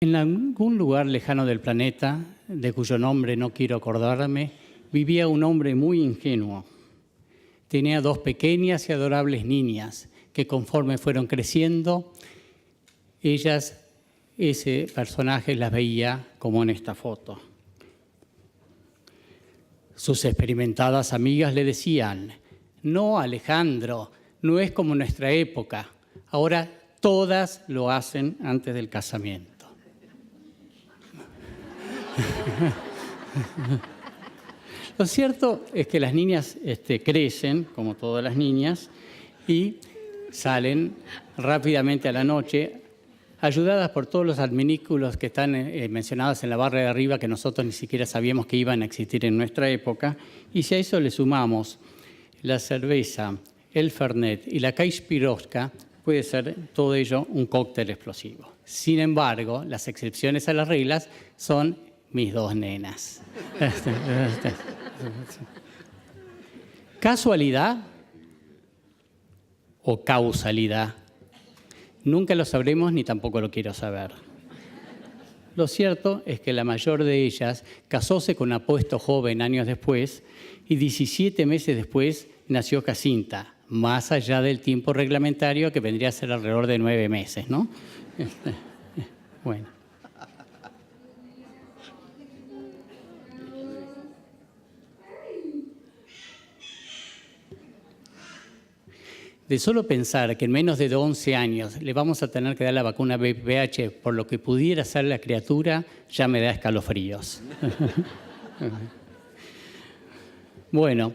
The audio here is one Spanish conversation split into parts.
En algún lugar lejano del planeta, de cuyo nombre no quiero acordarme, vivía un hombre muy ingenuo. Tenía dos pequeñas y adorables niñas que, conforme fueron creciendo, ese personaje las veía como en esta foto. Sus experimentadas amigas le decían: «No, Alejandro, no es como nuestra época. Ahora todas lo hacen antes del casamiento». Lo cierto es que las niñas crecen, como todas las niñas, y salen rápidamente a la noche, ayudadas por todos los adminículos que están mencionados en la barra de arriba, que nosotros ni siquiera sabíamos que iban a existir en nuestra época. Y si a eso le sumamos la cerveza, el Fernet y la Kaiserspirovka, puede ser todo ello un cóctel explosivo. Sin embargo, las excepciones a las reglas son mis dos nenas. ¿Casualidad o causalidad? Nunca lo sabremos ni tampoco lo quiero saber. Lo cierto es que la mayor de ellas casóse con un apuesto joven años después y 17 meses después nació Jacinta, más allá del tiempo reglamentario que vendría a ser alrededor de 9 meses, ¿no? Bueno. De solo pensar que en menos de 11 años le vamos a tener que dar la vacuna VPH por lo que pudiera ser la criatura, ya me da escalofríos. Bueno,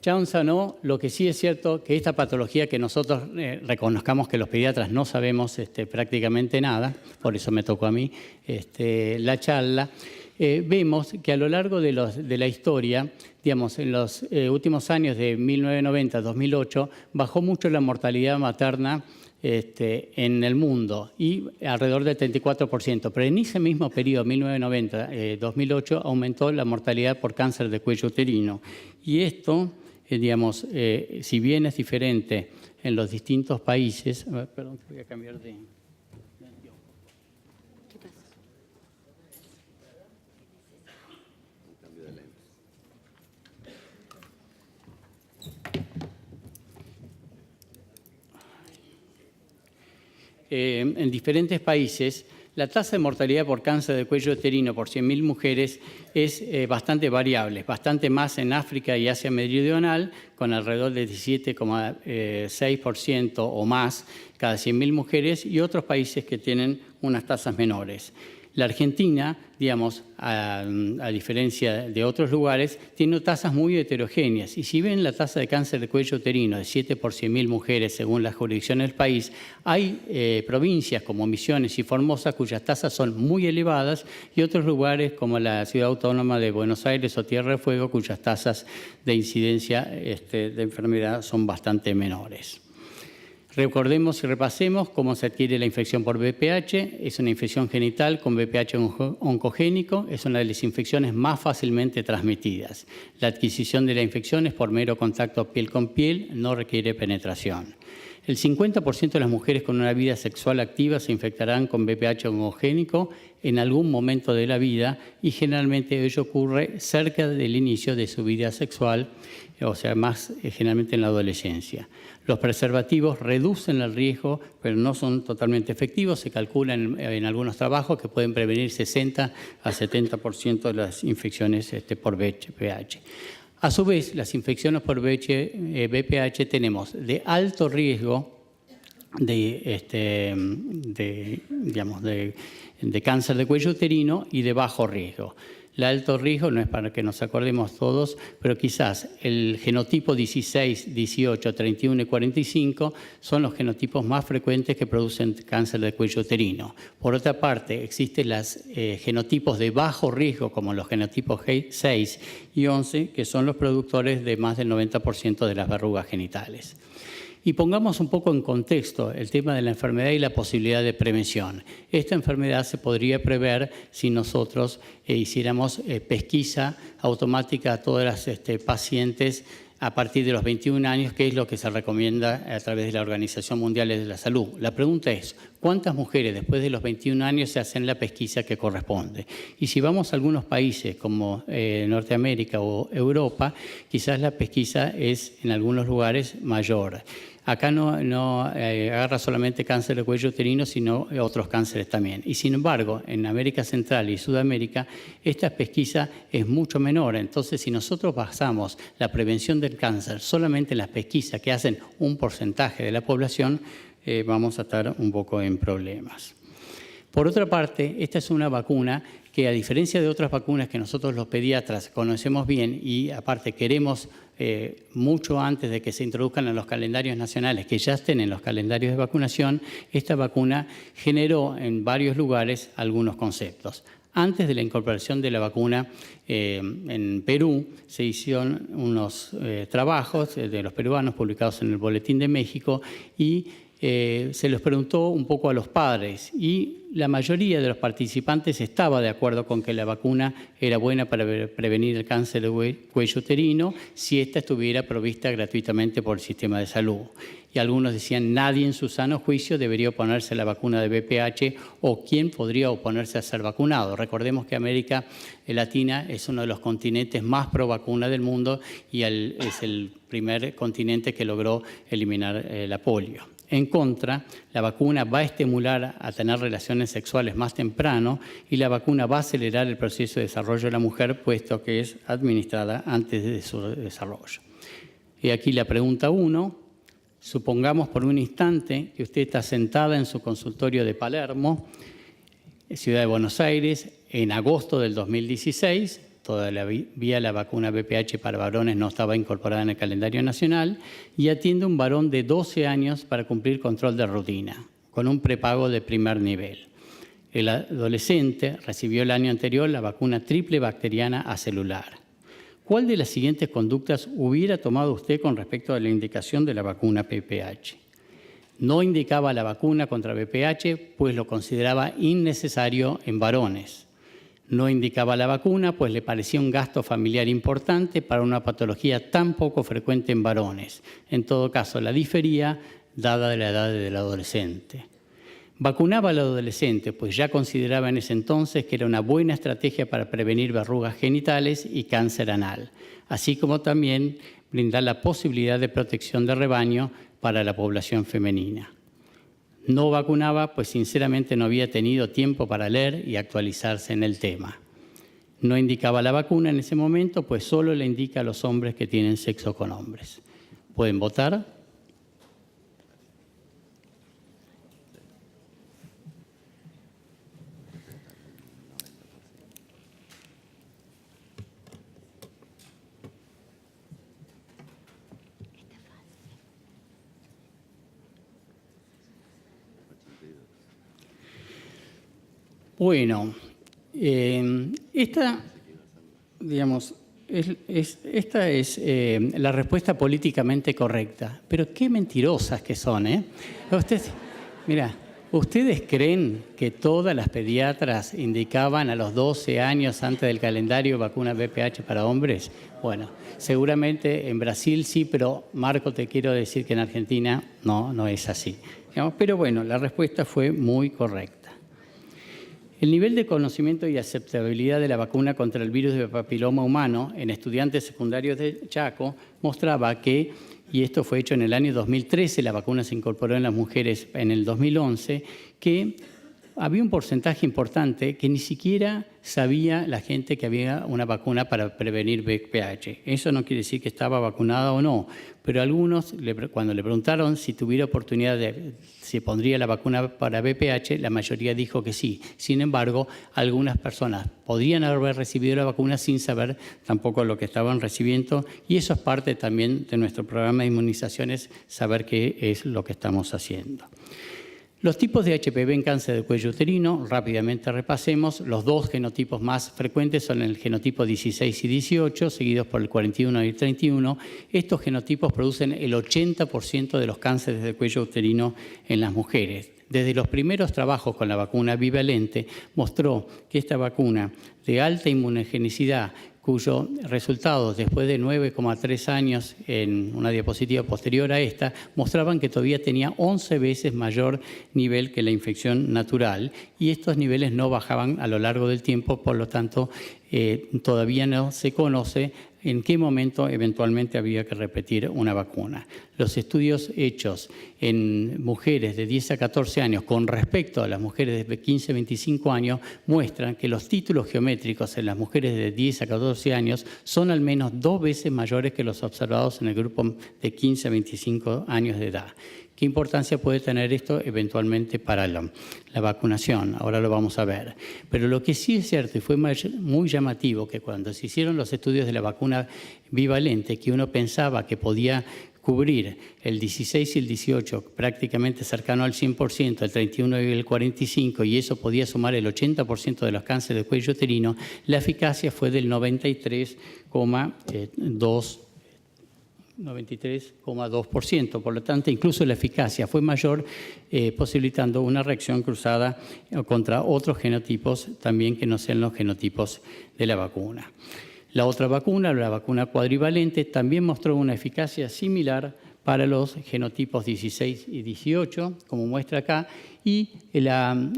chance o no, lo que sí es cierto que esta patología que nosotros reconozcamos que los pediatras no sabemos prácticamente nada, por eso me tocó a mí la charla, vemos que a lo largo de la historia, digamos, en los últimos años de 1990 a 2008, bajó mucho la mortalidad materna en el mundo y alrededor del 34%. Pero en ese mismo periodo, 1990-2008, aumentó la mortalidad por cáncer de cuello uterino. Y esto, digamos, si bien es diferente en los distintos países... Perdón, voy a cambiar de... En diferentes países, la tasa de mortalidad por cáncer de cuello uterino por 100.000 mujeres es bastante variable, bastante más en África y Asia Meridional, con alrededor de 17,6% o más cada 100.000 mujeres, y otros países que tienen unas tasas menores. La Argentina, digamos, a diferencia de otros lugares, tiene tasas muy heterogéneas. Y si ven la tasa de cáncer de cuello uterino de 7 por 100.000 mujeres según la jurisdicción del país, hay provincias como Misiones y Formosa cuyas tasas son muy elevadas y otros lugares como la Ciudad Autónoma de Buenos Aires o Tierra del Fuego cuyas tasas de incidencia de enfermedad son bastante menores. Recordemos y repasemos cómo se adquiere la infección por VPH. Es una infección genital con VPH oncogénico. Es una de las infecciones más fácilmente transmitidas. La adquisición de la infección es por mero contacto piel con piel, no requiere penetración. El 50% de las mujeres con una vida sexual activa se infectarán con VPH oncogénico en algún momento de la vida y generalmente ello ocurre cerca del inicio de su vida sexual, o sea, más generalmente en la adolescencia. Los preservativos reducen el riesgo, pero no son totalmente efectivos. Se calcula en algunos trabajos que pueden prevenir 60 a 70% de las infecciones por VPH. A su vez, las infecciones por VPH tenemos de alto riesgo de cáncer de cuello uterino y de bajo riesgo. El alto riesgo no es para que nos acordemos todos, pero quizás el genotipo 16, 18, 31 y 45 son los genotipos más frecuentes que producen cáncer de cuello uterino. Por otra parte, existen los genotipos de bajo riesgo, como los genotipos 6 y 11, que son los productores de más del 90% de las verrugas genitales. Y pongamos un poco en contexto el tema de la enfermedad y la posibilidad de prevención. Esta enfermedad se podría prever si nosotros hiciéramos pesquisa automática a todas las pacientes a partir de los 21 años, que es lo que se recomienda a través de la Organización Mundial de la Salud. La pregunta es, ¿Cuántas mujeres después de los 21 años se hacen la pesquisa que corresponde? Y si vamos a algunos países como Norteamérica o Europa, quizás la pesquisa es en algunos lugares mayor. Acá no agarra solamente cáncer de cuello uterino, sino otros cánceres también. Y sin embargo, en América Central y Sudamérica, esta pesquisa es mucho menor. Entonces, si nosotros basamos la prevención del cáncer solamente en las pesquisas que hacen un porcentaje de la población, vamos a estar un poco en problemas. Por otra parte, esta es una vacuna que, a diferencia de otras vacunas que nosotros los pediatras conocemos bien y aparte queremos mucho antes de que se introduzcan en los calendarios nacionales, que ya estén en los calendarios de vacunación, esta vacuna generó en varios lugares algunos conceptos. Antes de la incorporación de la vacuna en Perú, se hicieron unos trabajos de los peruanos publicados en el Boletín de México y se les preguntó un poco a los padres y la mayoría de los participantes estaba de acuerdo con que la vacuna era buena para prevenir el cáncer de cuello uterino si ésta estuviera provista gratuitamente por el sistema de salud. Y algunos decían, nadie en su sano juicio debería oponerse a la vacuna de VPH o quién podría oponerse a ser vacunado. Recordemos que América Latina es uno de los continentes más pro vacuna del mundo y es el primer continente que logró eliminar la polio. En contra, la vacuna va a estimular a tener relaciones sexuales más temprano y la vacuna va a acelerar el proceso de desarrollo de la mujer, puesto que es administrada antes de su desarrollo. Y aquí la pregunta 1. Supongamos por un instante que usted está sentada en su consultorio de Palermo, ciudad de Buenos Aires, en agosto del 2016, todavía la vacuna VPH para varones no estaba incorporada en el calendario nacional, y atiende a un varón de 12 años para cumplir control de rutina, con un prepago de primer nivel. El adolescente recibió el año anterior la vacuna triple bacteriana acelular. ¿Cuál de las siguientes conductas hubiera tomado usted con respecto a la indicación de la vacuna VPH? No indicaba la vacuna contra VPH, pues lo consideraba innecesario en varones. No indicaba la vacuna, pues le parecía un gasto familiar importante para una patología tan poco frecuente en varones. En todo caso, la difería dada la edad del adolescente. Vacunaba al adolescente, pues ya consideraba en ese entonces que era una buena estrategia para prevenir verrugas genitales y cáncer anal, así como también brindar la posibilidad de protección de rebaño para la población femenina. No vacunaba, pues sinceramente no había tenido tiempo para leer y actualizarse en el tema. No indicaba la vacuna en ese momento, pues solo le indica a los hombres que tienen sexo con hombres. ¿Pueden votar? Bueno, esta es la respuesta políticamente correcta, pero qué mentirosas que son, ¿eh? ¿Ustedes creen que todas las pediatras indicaban a los 12 años antes del calendario vacuna VPH para hombres? Bueno, seguramente en Brasil sí, pero Marco, te quiero decir que en Argentina no es así. Pero bueno, la respuesta fue muy correcta. El nivel de conocimiento y aceptabilidad de la vacuna contra el virus de papiloma humano en estudiantes secundarios de Chaco mostraba que, y esto fue hecho en el año 2013, la vacuna se incorporó en las mujeres en el 2011, que había un porcentaje importante que ni siquiera sabía la gente que había una vacuna para prevenir VPH. Eso no quiere decir que estaba vacunada o no, pero algunos, cuando le preguntaron si tuviera oportunidad de si pondría la vacuna para VPH, la mayoría dijo que sí. Sin embargo, algunas personas podrían haber recibido la vacuna sin saber tampoco lo que estaban recibiendo, y eso es parte también de nuestro programa de inmunizaciones, saber qué es lo que estamos haciendo. Los tipos de HPV en cáncer de cuello uterino, rápidamente repasemos. Los dos genotipos más frecuentes son el genotipo 16 y 18, seguidos por el 41 y el 31. Estos genotipos producen el 80% de los cánceres de cuello uterino en las mujeres. Desde los primeros trabajos con la vacuna bivalente, mostró que esta vacuna de alta inmunogenicidad, cuyos resultados después de 9,3 años en una diapositiva posterior a esta mostraban que todavía tenía 11 veces mayor nivel que la infección natural y estos niveles no bajaban a lo largo del tiempo, por lo tanto todavía no se conoce en qué momento eventualmente había que repetir una vacuna. Los estudios hechos en mujeres de 10 a 14 años con respecto a las mujeres de 15 a 25 años muestran que los títulos geométricos en las mujeres de 10 a 14 años son al menos 2 veces mayores que los observados en el grupo de 15 a 25 años de edad. ¿Qué importancia puede tener esto eventualmente para la vacunación? Ahora lo vamos a ver. Pero lo que sí es cierto y fue muy llamativo que cuando se hicieron los estudios de la vacuna bivalente, que uno pensaba que podía cubrir el 16 y el 18 prácticamente cercano al 100%, el 31 y el 45%, y eso podía sumar el 80% de los cánceres de cuello uterino, la eficacia fue del 93,2%, por lo tanto incluso la eficacia fue mayor, posibilitando una reacción cruzada contra otros genotipos también que no sean los genotipos de la vacuna. La otra vacuna, la vacuna cuadrivalente, también mostró una eficacia similar para los genotipos 16 y 18, como muestra acá, y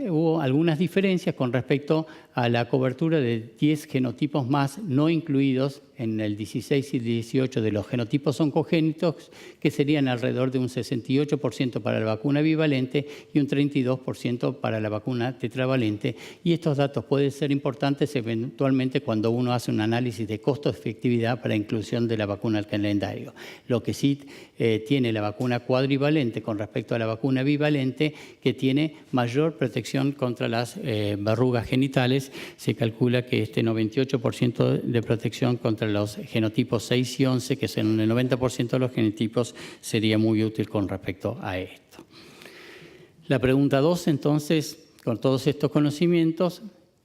hubo algunas diferencias con respecto a la cobertura de 10 genotipos más no incluidos en el 16 y 18 de los genotipos oncogénitos, que serían alrededor de un 68% para la vacuna bivalente y un 32% para la vacuna tetravalente. Y estos datos pueden ser importantes eventualmente cuando uno hace un análisis de costo-efectividad para inclusión de la vacuna al calendario. Lo que sí tiene la vacuna cuadrivalente con respecto a la vacuna bivalente, que tiene mayor protección contra las verrugas genitales. Se calcula que este 98% de protección contra los genotipos 6 y 11, que son el 90% de los genotipos, sería muy útil con respecto a esto. La pregunta 2, entonces, con todos estos conocimientos,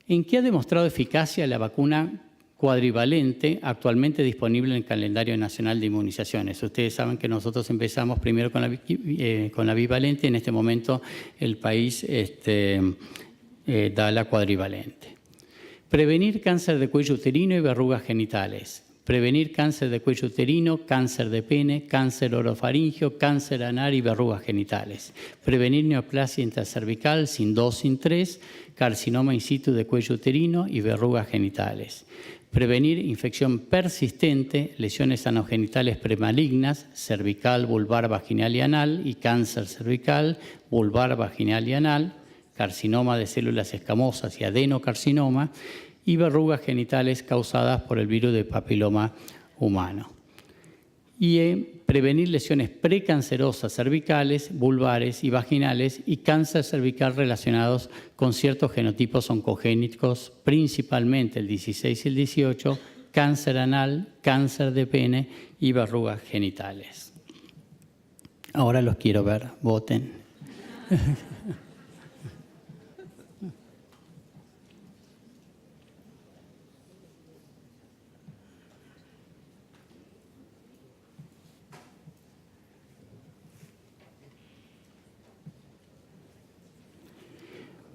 ¿en qué ha demostrado eficacia la vacuna cuadrivalente actualmente disponible en el calendario nacional de inmunizaciones? Ustedes saben que nosotros empezamos primero con la bivalente, en este momento el país da la cuadrivalente. Prevenir cáncer de cuello uterino y verrugas genitales. Prevenir cáncer de cuello uterino, cáncer de pene, cáncer orofaringio, cáncer anal y verrugas genitales. Prevenir neoplasia intracervical sin 2, sin 3, carcinoma in situ de cuello uterino y verrugas genitales. Prevenir infección persistente, lesiones anogenitales premalignas, cervical, vulvar, vaginal y anal, y cáncer cervical, vulvar, vaginal y anal, carcinoma de células escamosas y adenocarcinoma, y verrugas genitales causadas por el virus de papiloma humano. Y prevenir lesiones precancerosas cervicales, vulvares y vaginales y cáncer cervical relacionados con ciertos genotipos oncogénicos, principalmente el 16 y el 18, cáncer anal, cáncer de pene y verrugas genitales. Ahora los quiero ver, voten.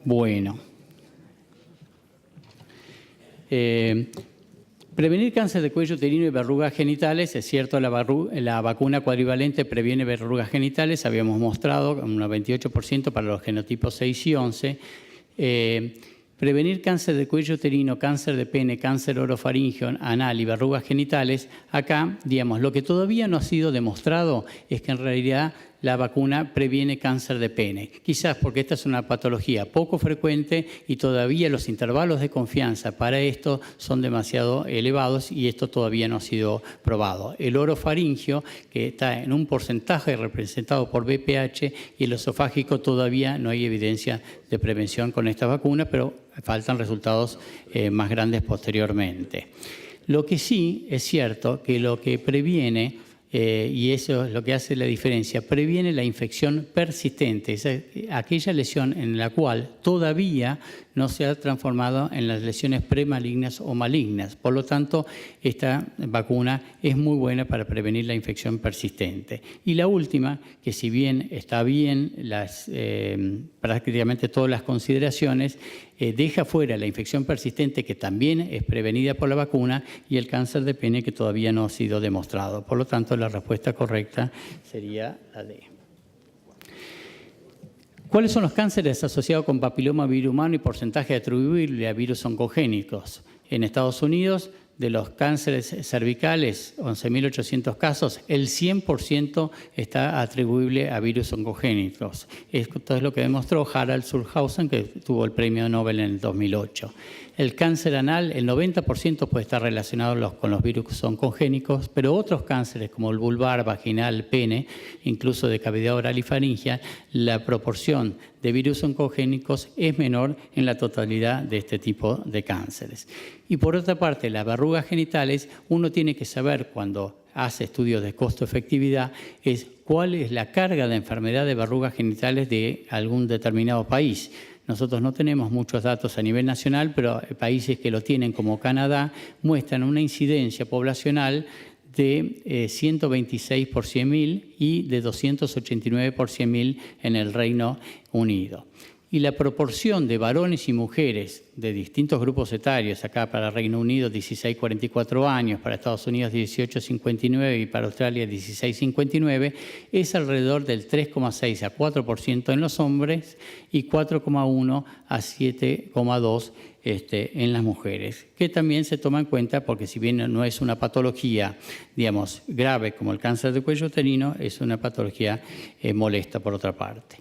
Bueno, prevenir cáncer de cuello uterino y verrugas genitales, es cierto, la vacuna cuadrivalente previene verrugas genitales, habíamos mostrado un 98% para los genotipos 6 y 11. Prevenir cáncer de cuello uterino, cáncer de pene, cáncer orofaringio, anal y verrugas genitales, acá, digamos, lo que todavía no ha sido demostrado es que en realidad la vacuna previene cáncer de pene. Quizás porque esta es una patología poco frecuente y todavía los intervalos de confianza para esto son demasiado elevados y esto todavía no ha sido probado. El orofaringio, que está en un porcentaje representado por BPH, y el esofágico todavía no hay evidencia de prevención con esta vacuna, pero faltan resultados más grandes posteriormente. Lo que sí es cierto que lo que previene, y eso es lo que hace la diferencia, previene la infección persistente, es aquella lesión en la cual todavía no se ha transformado en las lesiones premalignas o malignas. Por lo tanto, esta vacuna es muy buena para prevenir la infección persistente. Y la última, que si bien está bien prácticamente todas las consideraciones, deja fuera la infección persistente, que también es prevenida por la vacuna, y el cáncer de pene, que todavía no ha sido demostrado. Por lo tanto, la respuesta correcta sería la D. ¿Cuáles son los cánceres asociados con papilomavirus humano y porcentaje atribuible a virus oncogénicos? En Estados Unidos, de los cánceres cervicales, 11.800 casos, el 100% está atribuible a virus oncogénicos. Esto es lo que demostró Harald Sulhausen, que tuvo el premio Nobel en el 2008. El cáncer anal, el 90% puede estar relacionado con los virus oncogénicos, pero otros cánceres como el vulvar, vaginal, pene, incluso de cavidad oral y faringea, la proporción de virus oncogénicos es menor en la totalidad de este tipo de cánceres. Y por otra parte, las verrugas genitales, uno tiene que saber cuando hace estudios de costo-efectividad es cuál es la carga de enfermedad de verrugas genitales de algún determinado país. Nosotros no tenemos muchos datos a nivel nacional, pero países que lo tienen, como Canadá, muestran una incidencia poblacional de 126 por 100.000 y de 289 por 100.000 en el Reino Unido. Y la proporción de varones y mujeres de distintos grupos etarios, acá para Reino Unido 16-44 años, para Estados Unidos 18-59 y para Australia 16-59, es alrededor del 3,6 a 4% en los hombres y 4,1 a 7,2% en las mujeres, que también se toma en cuenta porque si bien no es una patología, digamos, grave como el cáncer de cuello uterino, es una patología molesta por otra parte.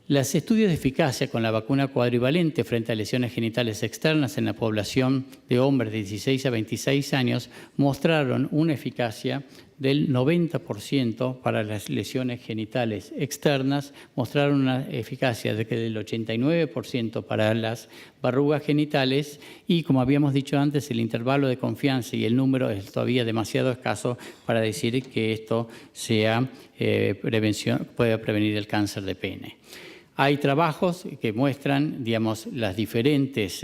Los estudios de eficacia con la vacuna cuadrivalente frente a lesiones genitales externas en la población de hombres de 16 a 26 años mostraron una eficacia del 90% para las lesiones genitales externas, mostraron una eficacia del 89% para las verrugas genitales y, como habíamos dicho antes, el intervalo de confianza y el número es todavía demasiado escaso para decir que esto sea pueda prevenir el cáncer de pene. Hay trabajos que muestran, digamos, las diferentes,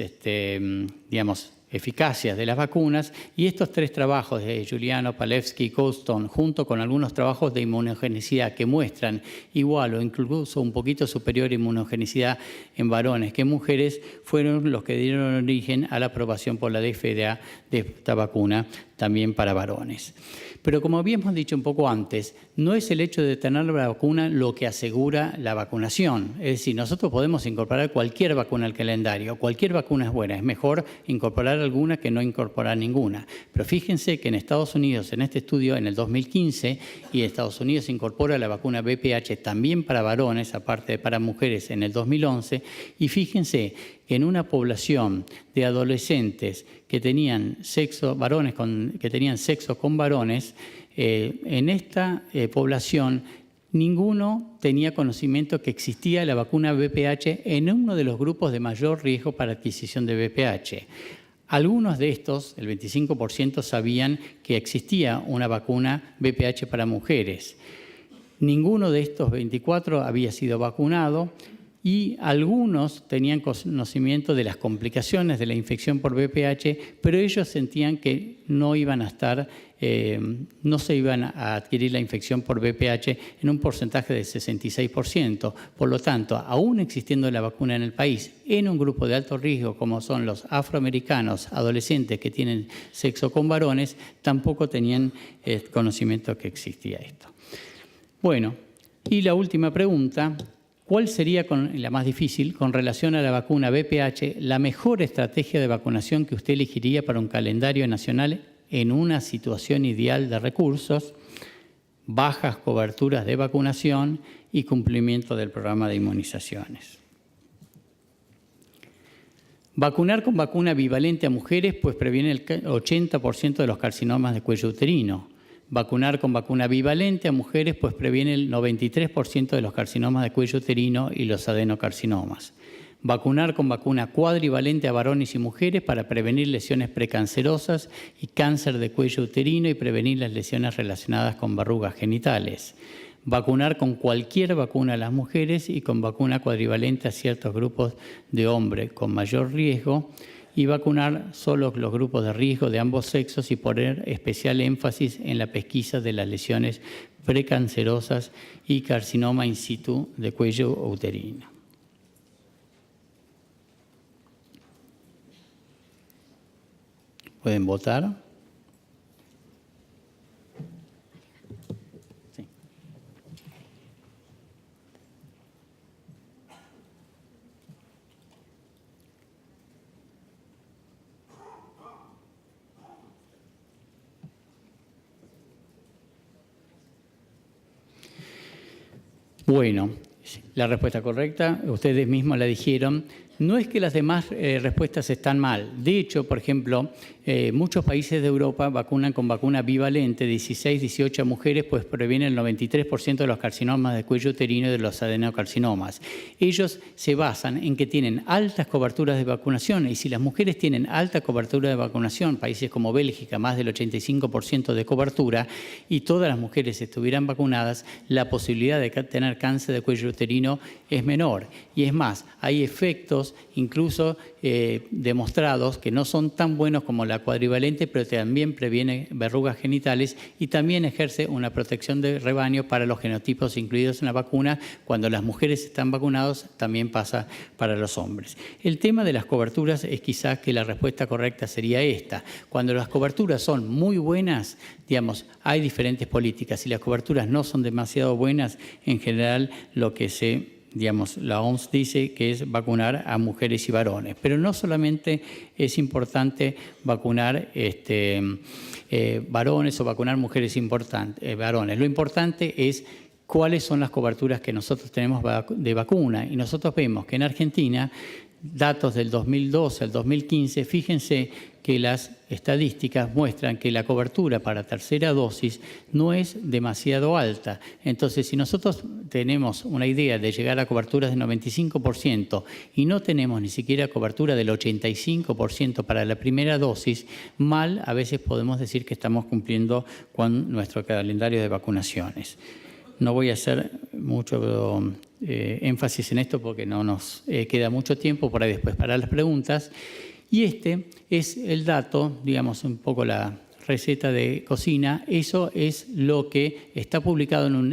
eficacias de las vacunas, y estos tres trabajos de Giuliano, Palevsky y Colston, junto con algunos trabajos de inmunogenicidad que muestran igual o incluso un poquito superior inmunogenicidad en varones que en mujeres, fueron los que dieron origen a la aprobación por la FDA de esta vacuna también para varones. Pero como habíamos dicho un poco antes, no es el hecho de tener la vacuna lo que asegura la vacunación. Es decir, nosotros podemos incorporar cualquier vacuna al calendario, cualquier vacuna es buena, es mejor incorporar alguna que no incorporar ninguna. Pero fíjense que en Estados Unidos, en este estudio, en el 2015, y Estados Unidos incorpora la vacuna VPH también para varones, aparte de para mujeres, en el 2011, y fíjense que en una población de adolescentes que tenían sexo, varones que tenían sexo con varones, en esta población ninguno tenía conocimiento que existía la vacuna VPH en uno de los grupos de mayor riesgo para adquisición de VPH. Algunos de estos, el 25%, sabían que existía una vacuna VPH para mujeres. Ninguno de estos 24 había sido vacunado y algunos tenían conocimiento de las complicaciones de la infección por VPH, pero ellos sentían que no iban a estar, no se iban a adquirir la infección por VPH en un porcentaje de 66%. Por lo tanto, aún existiendo la vacuna en el país, en un grupo de alto riesgo como son los afroamericanos adolescentes que tienen sexo con varones, tampoco tenían conocimiento que existía esto. Bueno, y la última pregunta: ¿cuál sería, la más difícil, con relación a la vacuna VPH, la mejor estrategia de vacunación que usted elegiría para un calendario nacional en una situación ideal de recursos, bajas coberturas de vacunación y cumplimiento del programa de inmunizaciones? Vacunar con vacuna bivalente a mujeres pues previene el 80% de los carcinomas de cuello uterino. Vacunar con vacuna bivalente a mujeres pues previene el 93% de los carcinomas de cuello uterino y los adenocarcinomas. Vacunar con vacuna cuadrivalente a varones y mujeres para prevenir lesiones precancerosas y cáncer de cuello uterino y prevenir las lesiones relacionadas con verrugas genitales. Vacunar con cualquier vacuna a las mujeres y con vacuna cuadrivalente a ciertos grupos de hombres con mayor riesgo, y vacunar solo los grupos de riesgo de ambos sexos y poner especial énfasis en la pesquisa de las lesiones precancerosas y carcinoma in situ de cuello uterino. Pueden votar. Sí. Bueno, la respuesta correcta, ustedes mismos la dijeron. No es que las demás respuestas están mal. De hecho, por ejemplo, muchos países de Europa vacunan con vacuna bivalente 16, 18 mujeres, pues previenen el 93% de los carcinomas de cuello uterino y de los adenocarcinomas. Ellos se basan en que tienen altas coberturas de vacunación, y si las mujeres tienen alta cobertura de vacunación, países como Bélgica, más del 85% de cobertura, y todas las mujeres estuvieran vacunadas, la posibilidad de tener cáncer de cuello uterino es menor. Y es más, hay efectos incluso demostrados que no son tan buenos como la cuadrivalente, pero también previene verrugas genitales y también ejerce una protección de rebaño para los genotipos incluidos en la vacuna. Cuando las mujeres están vacunadas, también pasa para los hombres. El tema de las coberturas es quizás que la respuesta correcta sería esta. Cuando las coberturas son muy buenas, digamos, hay diferentes políticas. Si las coberturas no son demasiado buenas, en general lo que la OMS dice que es vacunar a mujeres y varones. Pero no solamente es importante vacunar varones o vacunar mujeres varones. Lo importante es cuáles son las coberturas que nosotros tenemos de vacuna. Y nosotros vemos que en Argentina, datos del 2012 al 2015, fíjense que las estadísticas muestran que la cobertura para tercera dosis no es demasiado alta. Entonces, si nosotros tenemos una idea de llegar a coberturas del 95% y no tenemos ni siquiera cobertura del 85% para la primera dosis, mal a veces podemos decir que estamos cumpliendo con nuestro calendario de vacunaciones. No voy a hacer mucho énfasis en esto porque no nos queda mucho tiempo por ahí después para las preguntas. Y este es el dato, digamos, un poco la receta de cocina. Eso es lo que está publicado en un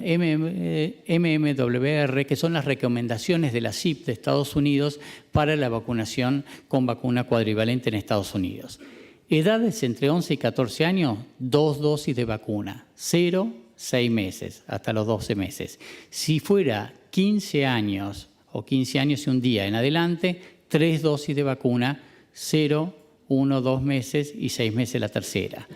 MMWR, que son las recomendaciones de la CIP de Estados Unidos para la vacunación con vacuna cuadrivalente en Estados Unidos. Edades entre 11 y 14 años, 2 dosis de vacuna, 0, 6 meses, hasta los 12 meses. Si fuera 15 años o 15 años y un día en adelante, 3 dosis de vacuna, 0, 1, 2 meses y 6 meses la tercera.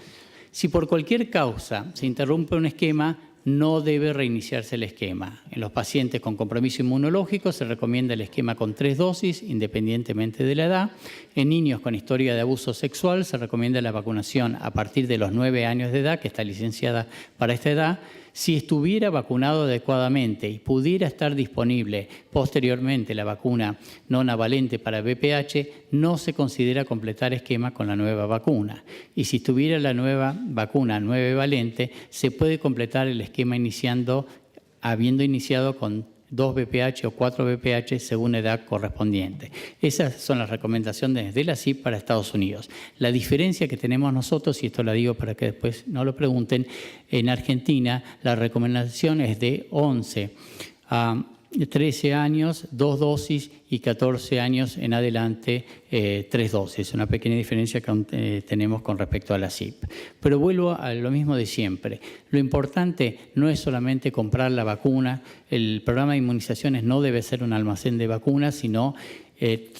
Si por cualquier causa se interrumpe un esquema, no debe reiniciarse el esquema. En los pacientes con compromiso inmunológico se recomienda el esquema con 3 dosis, independientemente de la edad. En niños con historia de abuso sexual se recomienda la vacunación a partir de los 9 años de edad, que está licenciada para esta edad. Si estuviera vacunado adecuadamente y pudiera estar disponible posteriormente la vacuna nonavalente para VPH, no se considera completar esquema con la nueva vacuna. Y si estuviera la nueva vacuna 9-valente, se puede completar el esquema habiendo iniciado con 2 VPH o 4 VPH según edad correspondiente. Esas son las recomendaciones de la CIP para Estados Unidos. La diferencia que tenemos nosotros, y esto la digo para que después no lo pregunten, en Argentina la recomendación es de 11 a 13 años, 2 dosis, y 14 años en adelante, 3 dosis. Una pequeña diferencia que tenemos con respecto a la CIP. Pero vuelvo a lo mismo de siempre. Lo importante no es solamente comprar la vacuna. El programa de inmunizaciones no debe ser un almacén de vacunas, sino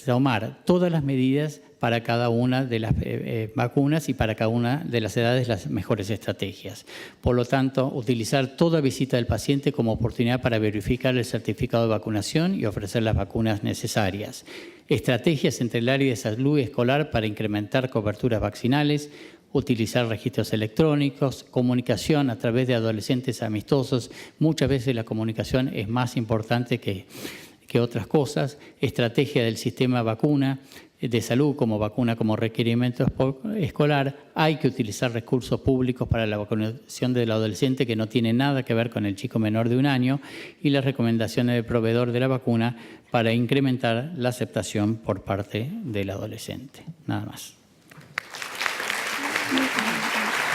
tomar todas las medidas para cada una de las vacunas y para cada una de las edades las mejores estrategias. Por lo tanto, utilizar toda visita del paciente como oportunidad para verificar el certificado de vacunación y ofrecer las vacunas necesarias. Estrategias entre el área de salud escolar para incrementar coberturas vaccinales, utilizar registros electrónicos, comunicación a través de adolescentes amistosos. Muchas veces la comunicación es más importante que otras cosas. Estrategia del sistema vacuna de salud como vacuna como requerimiento escolar. Hay que utilizar recursos públicos para la vacunación del adolescente, que no tiene nada que ver con el chico menor de 1 año, y las recomendaciones del proveedor de la vacuna para incrementar la aceptación por parte del adolescente. Nada más.